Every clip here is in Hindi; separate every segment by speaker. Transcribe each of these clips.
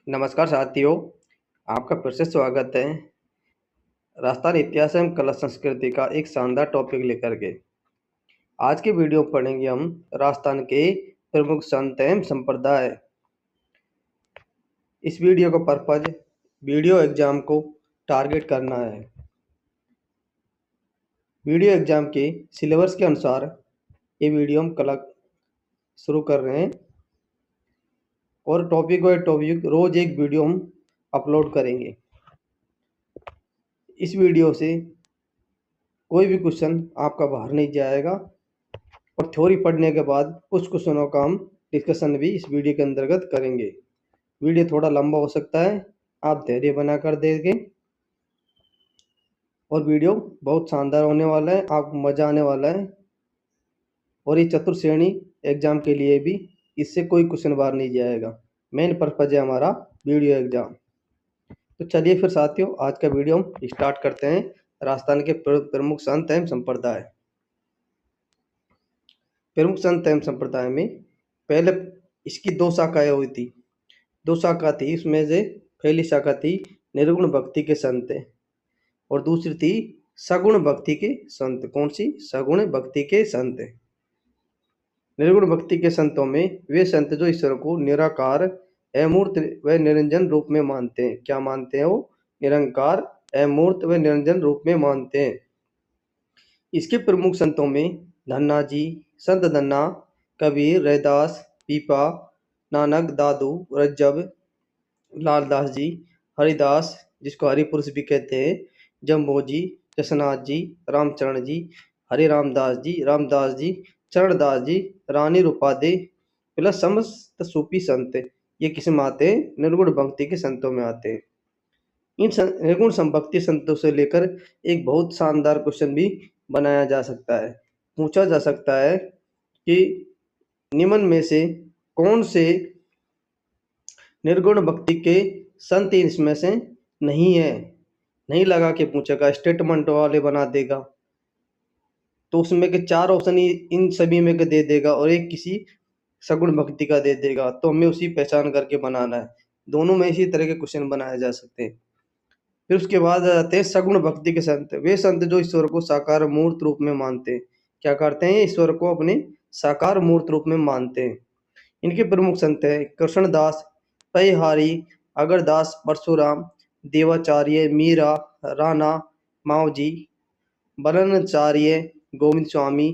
Speaker 1: नमस्कार साथियों, आपका फिर से स्वागत है। राजस्थान इतिहास एवं कला संस्कृति का एक शानदार टॉपिक लेकर के आज की वीडियो में पढ़ेंगे हम राजस्थान के प्रमुख संत एवं संप्रदाय। इस वीडियो का पर्पज वीडियो एग्जाम को टारगेट करना है। वीडियो एग्जाम के सिलेबस के अनुसार ये वीडियो हम कल शुरू कर रहे हैं और टॉपिक वाइज टॉपिक रोज एक वीडियो हम अपलोड करेंगे। इस वीडियो से कोई भी क्वेश्चन आपका बाहर नहीं जाएगा और थ्योरी पढ़ने के बाद कुछ क्वेश्चनों का हम डिस्कशन भी इस वीडियो के अंतर्गत करेंगे। वीडियो थोड़ा लंबा हो सकता है, आप धैर्य बना कर देंगे और वीडियो बहुत शानदार होने वाला है, आपको मज़ा आने वाला है। और ये चतुर्थ श्रेणी एग्जाम के लिए भी इससे कोई क्वेश्चन बाहर नहीं जाएगा। मेन पर्पज है हमारा वीडियो एग्जाम। तो चलिए फिर साथियों, आज का वीडियो हम स्टार्ट करते हैं। राजस्थान के प्रमुख संत एवं संप्रदाय। प्रमुख संत एवं संप्रदाय में पहले इसकी दो शाखाएं हुई थी। दो शाखा थी, उसमें से पहली शाखा थी निर्गुण भक्ति के संत और दूसरी थी सगुण भक्ति के संत। कौन सी? सगुण भक्ति के संत। निर्गुण भक्ति के संतों में वे संत जो ईश्वर को निराकार अमूर्त व निरंजन रूप में मानते हैं। क्या मानते हैं वो? निरंकार अमूर्त व निरंजन रूप में मानते हैं। इसके प्रमुख संतों में धन्ना जी, संत धन्ना, कबीर, रैदास, पीपा, नानक, दादू, रज्जब, लालदास जी, हरिदास जिसको हरिपुरुष भी कहते हैं, जम्बो जी, जसनाथ जी, रामचरण जी, हरि रामदास जी, चरणदास जी, रानी रूपादे प्लस समस्त सूफी संत ये किस में आते हैं? निर्गुण भक्ति के संतों में आते हैं। इन निर्गुण संभक्ति संतों से लेकर एक बहुत शानदार क्वेश्चन भी बनाया जा सकता है। पूछा जा सकता है कि निम्न में से कौन से निर्गुण भक्ति के संत इसमें से नहीं है? नहीं लगा के पूछेगा, स्टेटमेंट वाले बना देगा तो उसमें के चार ऑप्शन इन सभी में के दे देगा और एक किसी सगुण भक्ति का दे देगा, तो हमें उसी पहचान करके बनाना है। दोनों में इसी तरह के क्वेश्चन बनाए जा सकते हैं। फिर उसके बाद आ जाते हैं सगुण भक्ति के संत। वे संत जो ईश्वर को साकार मूर्त रूप में मानते हैं। क्या करते हैं? ईश्वर को अपने साकार मूर्त रूप में मानते हैं। इनके प्रमुख संत हैं कृष्णदास, पैहारी, अगरदास, परशुराम, देवाचार्य, मीरा, राणा, मावजी, बलनाचार्य, गोविंद स्वामी,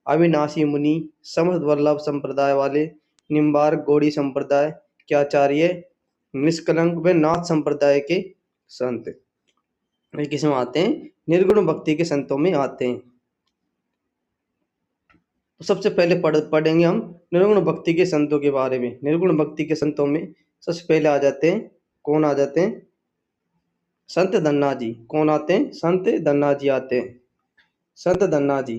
Speaker 1: अविनाशी मुनि, समर्थ वल्लभ संप्रदाय वाले, निम्बार्क गौड़ी संप्रदाय के आचार्य, निष्कलंक व नाथ संप्रदाय के संत। ये किसमें आते हैं? निर्गुण भक्ति के संतों में आते हैं। तो सबसे पहले पढ़ेंगे हम निर्गुण भक्ति के संतों के बारे में। निर्गुण भक्ति के संतों में सबसे पहले आ जाते हैं, कौन आ जाते हैं? संत धन्ना जी। कौन आते हैं? संत धन्ना जी आते हैं। संत धन्ना जी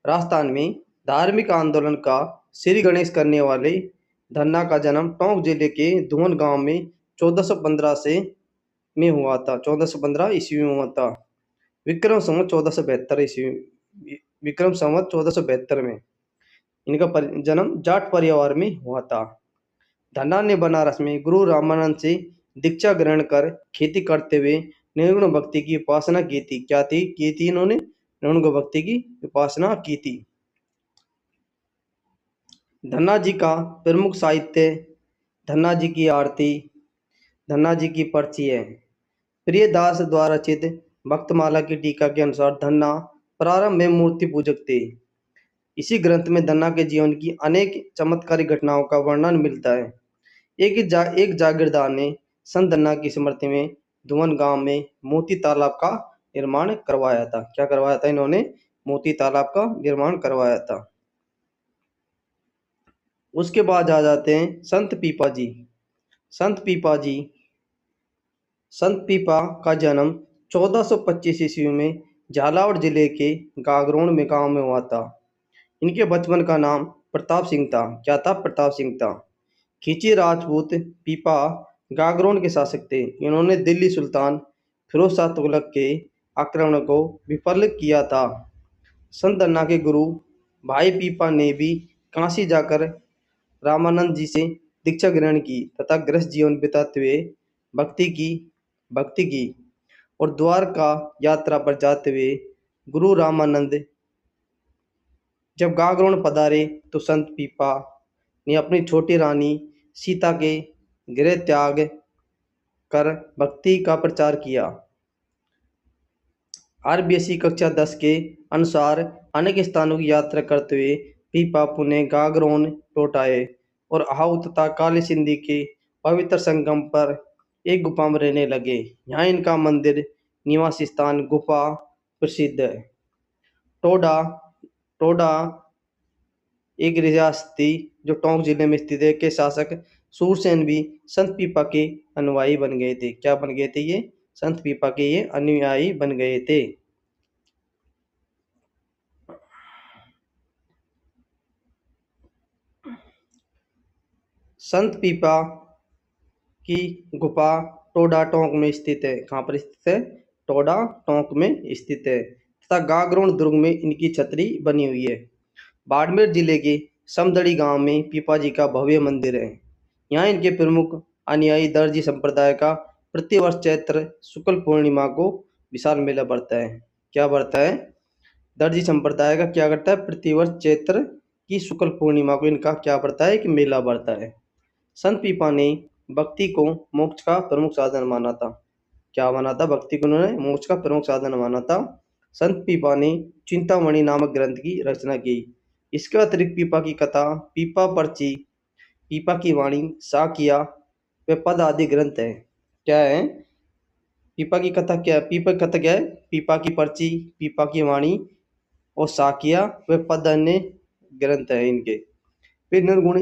Speaker 1: राजस्थान में धार्मिक आंदोलन का श्री गणेश करने वाले धन्ना का जन्म टोंक जिले के धुवन गांव में 1415 से में हुआ था। 1415 ईस्वी में हुआ था। विक्रम संवत 1472 ईस्वी, विक्रम संवत 1472 में इनका जन्म जाट परिवार में हुआ था। धन्ना ने बनारस में गुरु रामानंद से दीक्षा ग्रहण कर खेती करते हुए निर्गुण भक्ति की उपासना की थी। क्या थी की थी? इन्होंने निर्गुण भक्ति की उपासना की थी। धन्ना जी का प्रमुख साहित्य धन्ना जी की आरती, धन्ना जी की पर्ची है। प्रियदास द्वारा रचित भक्तमाला की टीका के अनुसार धन्ना प्रारंभ में मूर्ति पूजक थे। इसी ग्रंथ में धन्ना के जीवन की अनेक चमत्कारी घटनाओं का वर्णन मिलता है। एक जागीरदार ने संत धन्ना की स्मृति में धुवन गांव में मोती तालाब का निर्माण करवाया था। क्या करवाया था इन्होंने? मोती तालाब का निर्माण करवाया था। उसके बाद आ जाते हैं संत पीपा जी। संत पीपा जी, संत पीपा का जन्म 1425 ईस्वी में झालावाड़ जिले के गागरोन में गांव में हुआ था। इनके बचपन का नाम प्रताप सिंह था। क्या था? प्रताप सिंह था। खींची राजपूत पीपा गागरोन के शासक थे। इन्होंने दिल्ली सुल्तान फिरोज शाह तुगलक के आक्रमण को विफल किया था। संत धन्ना के गुरु भाई पीपा ने भी काशी जाकर रामानंद जी से दीक्षा ग्रहण की तथा गृहस्थ जीवन बिताते हुए भक्ति की और द्वारका यात्रा पर जाते हुए गुरु रामानंद जब गागरोण पधारे तो संत पीपा ने अपनी छोटी रानी सीता के गृह त्याग कर भक्ति का प्रचार किया। आरबीएसई कक्षा 10 के अनुसार अनेक स्थानों की यात्रा करते हुए पीपा पुणे गागरोन लौट आए और अहाउ तथा काली सिंधी के पवित्र संगम पर एक गुफा में रहने लगे। यहाँ इनका मंदिर निवास स्थान गुफा प्रसिद्ध है। टोडा टोडा एक रियासत थी जो टोंक जिले में स्थित है के शासक सूरसेन भी संत पीपा के अनुयायी बन गए थे। क्या बन गए थे ये? संत पीपा के ये अनुयायी बन गए थे। संत पीपा की गुफा टोडा टोंक में स्थित है। कहाँ पर स्थित है? टोडा टोंक में स्थित है तथा गागरोन दुर्ग में इनकी छतरी बनी हुई है। बाड़मेर जिले के समदड़ी गांव में पीपा जी का भव्य मंदिर है। यहाँ इनके प्रमुख अनुयायी दर्जी संप्रदाय का प्रतिवर्ष चैत्र शुक्ल पूर्णिमा को विशाल मेला बढ़ता है। क्या बढ़ता है? दर्जी संप्रदाय का क्या करता है? प्रतिवर्ष चैत्र की शुक्ल पूर्णिमा को इनका क्या बढ़ता है? कि मेला बढ़ता है। संत पीपा ने भक्ति को मोक्ष का प्रमुख साधन माना था। क्या माना था? भक्ति को उन्होंने मोक्ष का प्रमुख साधन माना था। संत पीपा ने चिंतामणि नामक ग्रंथ की रचना की। इसके अतिरिक्त पीपा की कथा, पीपा पर्ची, पीपा की वाणी, साकिया व पद आदि ग्रंथ है। क्या है? पीपा की कथा क्या है? पीपा की कथा क्या है? पीपा की पर्ची, पीपा की वाणी और साकिया व पद अन्य ग्रंथ है इनके। फिर निर्गुण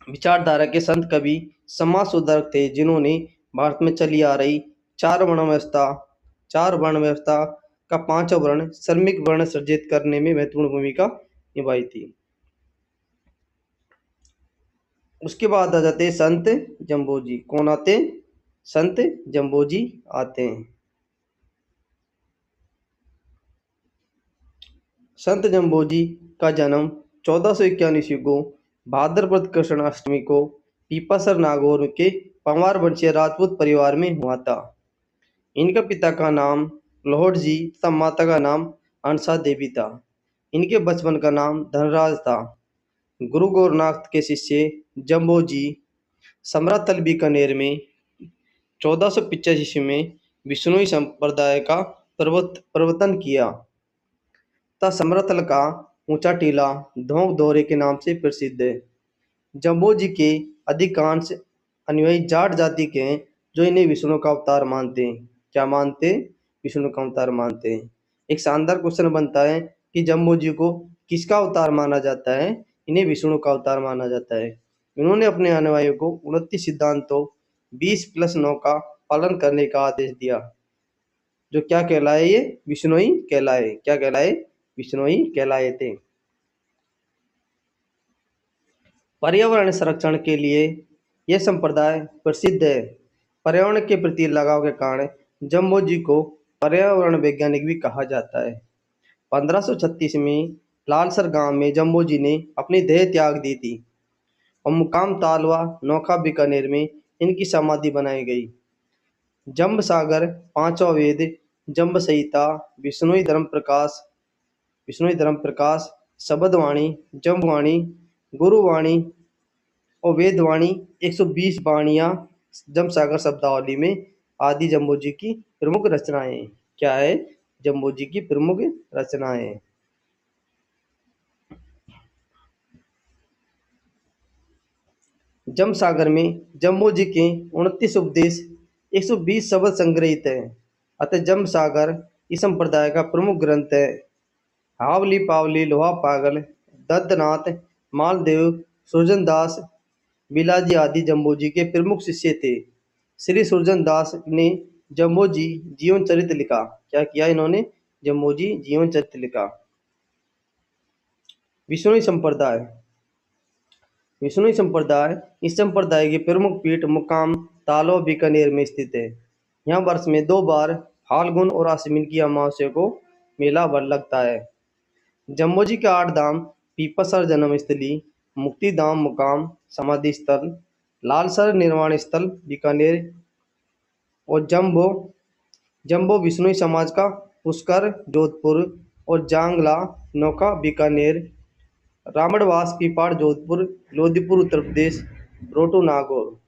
Speaker 1: विचारधारा के संत कवि समाज सुधारक थे जिन्होंने भारत में चली आ रही चार वर्ण व्यवस्था का पांचवा वर्ण श्रमिक वर्ण सृजित करने में महत्वपूर्ण भूमिका निभाई थी। उसके बाद आ जाते संत जम्बोजी। कौन आते? संत जम्बोजी आते हैं। संत जम्बोजी का जन्म 1451 ईस्वी को भाद्रपद कृष्ण अष्टमी को पीपासर नागौर के पंवार वंशीय राजपूत परिवार में हुआ था। इनका पिता का नाम लोहड़ जी तथा माता का नाम अनसा देवी था। इनके बचपन का नाम धनराज था। गुरु गोरखनाथ के शिष्य जम्बोजी समरातल बीकानेर में 1485 ईस्वी में विष्णुई संप्रदाय का प्रवर्तन किया तथा समरातल का ऊंचा टीला धोंक दौरे के नाम से प्रसिद्ध है। जम्बोजी के अधिकांश अनुयायी जाट जाति के हैं जो इन्हें विष्णु का अवतार मानते हैं। क्या मानते? विष्णु का अवतार मानते हैं। एक शानदार क्वेश्चन बनता है कि जम्बोजी को किसका अवतार माना जाता है? इन्हें विष्णु का अवतार माना जाता है। इन्होंने अपने अनुयायियों को 29 सिद्धांतों 20+9 का पालन करने का आदेश दिया जो क्या कहलाए? ये विष्णुई कहलाए। क्या कहलाए? विष्णुई कहलाए थे। पर्यावरण संरक्षण के लिए यह संप्रदाय प्रसिद्ध है। पर्यावरण के प्रति लगाव के कारण जम्बोजी को पर्यावरण वैज्ञानिक भी कहा जाता है। 1536 में लालसर गांव में जम्बोजी ने अपनी देह त्याग दी थी और मुकाम तालवा नौखा बीकानेर में इनकी समाधि बनाई गई। जम्ब सागर, पांचवा वेद, जम्ब संहिता, विष्णुई धर्म प्रकाश, शब्दवाणी, जम्बवाणी, गुरुवाणी और वेदवाणी 120 वाणियां जमसागर शब्दावली में आदि जम्बोजी की प्रमुख रचनाएं। क्या है? जम्बोजी की प्रमुख रचनाएं। जमसागर में जम्बोजी के 29 उपदेश 120 शब्द संग्रहित हैं। अतः जमसागर इस संप्रदाय का प्रमुख ग्रंथ है। हावली पावली लोहा पागल, दत्तनाथ, मालदेव, सुरजनदास, बिलाजी आदि जम्बोजी के प्रमुख शिष्य थे। श्री सुरजनदास ने जम्बोजी जीवन चरित्र लिखा। क्या किया इन्होंने? जम्बोजी जीवन चरित्र लिखा। विष्णुई संप्रदाय इस संप्रदाय की प्रमुख पीठ मुकाम तालो बीकानेर में स्थित है। यहाँ वर्ष में 2 बार फाल्गुन और आश्विन की अमावस्या को मेला लगता है। जम्बोजी के 8 धाम पीपासर जन्मस्थली, मुक्तिधाम मुकाम समाधि स्थल, लालसर निर्वाण स्थल बीकानेर और जम्बो जम्बो बिश्नोई समाज का पुष्कर जोधपुर और जांगला नौका बीकानेर, रावणवास पीपाड़ जोधपुर, लोधीपुर उत्तर प्रदेश, रोटू नागौर।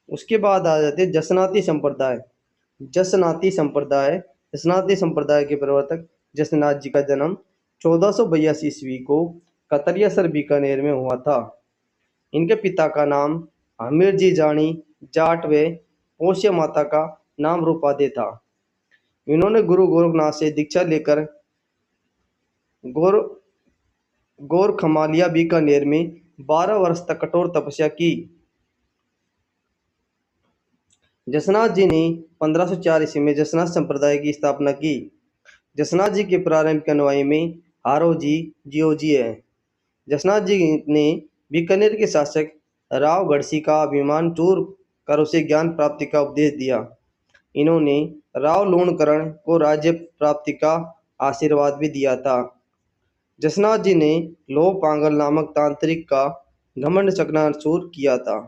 Speaker 1: उसके बाद आ जाते हैं जसनाती संप्रदाय। जसनाती संप्रदाय जसनाती संप्रदाय के प्रवर्तक जसनाथ जी का जन्म 1482 ईस्वी को कतरियासर बीकानेर में हुआ था। इनके पिता का नाम हमीर जी जानी जाट व पोष्य माता का नाम रूपादे था। इन्होंने गुरु गोरखनाथ से दीक्षा लेकर गोर गोरखमालिया बीकानेर में 12 वर्ष तक कठोर तपस्या की। जसनाथ जी ने 1504 ईस्वी में जसनाथ संप्रदाय की स्थापना की। जसनाथ जी के प्रारंभिक अनुयायी में हारो जी जियो जी है। जसनाथ जी ने बीकानेर के शासक राव गढ़सी का अभिमान चूर कर उसे ज्ञान प्राप्ति का उपदेश दिया। इन्होंने राव लूणकरण को राज्य प्राप्ति का आशीर्वाद भी दिया था। जसनाथ जी ने लोह पांगल नामक तांत्रिक का घमंड चकनाचूर किया था।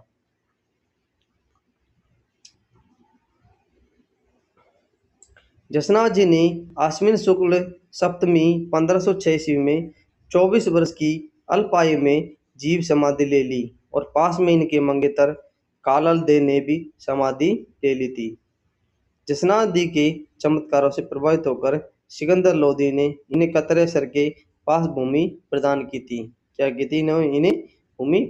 Speaker 1: जसनाथ जी ने आश्विन शुक्ल सप्तमी 1506 ईस्वी में 24 वर्ष की अल्पायु में जीव समाधि ले ली और पास में इनके मंगेतर कालल दे ने भी समाधि ले ली थी। जसनाथ जी के चमत्कारों से प्रभावित होकर सिकंदर लोदी ने इन्हें कतरेसर के पास भूमि प्रदान की थी। क्या की थी इन्हें भूमि